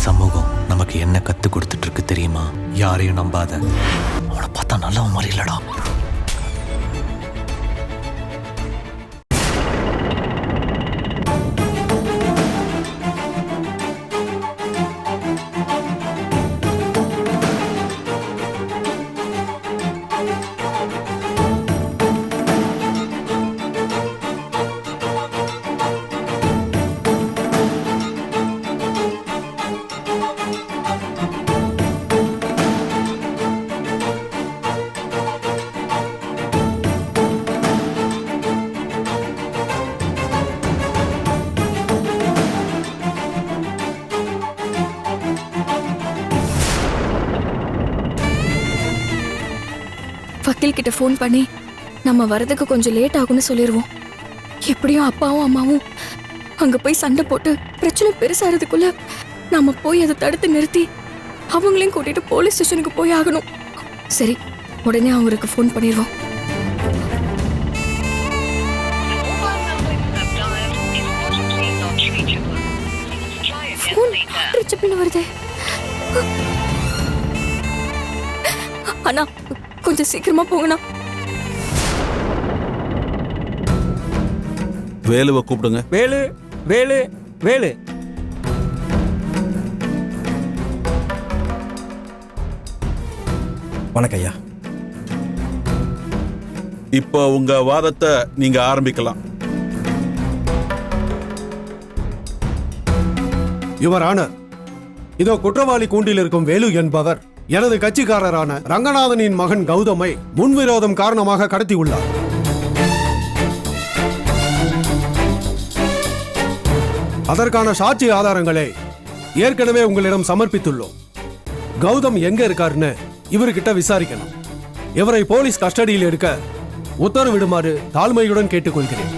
சமூகம் நமக்கு என்ன கத்து கொடுத்துட்டு இருக்கு தெரியுமா? யாரையும் நம்பாத. அவனை பார்த்தா நல்லவன் மாதிரி இல்லடா. வக்கீல் கிட்ட ஃபோன் பண்ணி நம்ம வரதுக்கு கொஞ்சம் லேட் ஆகும்னு சொல்லிடுவோம். எப்படியும் அப்பாவும் அம்மாவும் அங்க போய் சண்டை போட்டு பிரச்சனை பெருசாகிறதுக்குள்ள நம்ம போய் அதை தடுத்து நிறுத்தி அவங்களையும் கூட்டிட்டு போலீஸ் ஸ்டேஷனுக்கு போய் ஆகணும். சரி, உடனே அவங்களுக்கு ஃபோன் பண்ணிடுவோம். வருது. அண்ணா, கொஞ்சம் சீக்கிரமா போங்கண்ணா. வேலுவை கூப்பிடுங்க. வேலு வேலு வேலு. வணக்கம் ஐயா. இப்போ உங்க வாதத்தை நீங்க ஆரம்பிக்கலாம். யுவர் ஆனர், இதோ குற்றவாளி கூண்டில் இருக்கும் வேலு என்பவர் எனது கட்சிக்காரரான ரங்கநாதனின் மகன் கௌதமை முன்விரோதம் காரணமாக கடத்தியுள்ளார். அதற்கான சாட்சி ஆதாரங்களை ஏற்கனவே உங்களிடம் சமர்ப்பித்துள்ளோம். கௌதம் எங்க இருக்காருன்னு இவர்கிட்ட விசாரிக்கணும். இவரை போலீஸ் கஸ்டடியில் எடுக்க உத்தரவிடுமாறு தாழ்மையுடன் கேட்டுக்கொள்கிறேன்.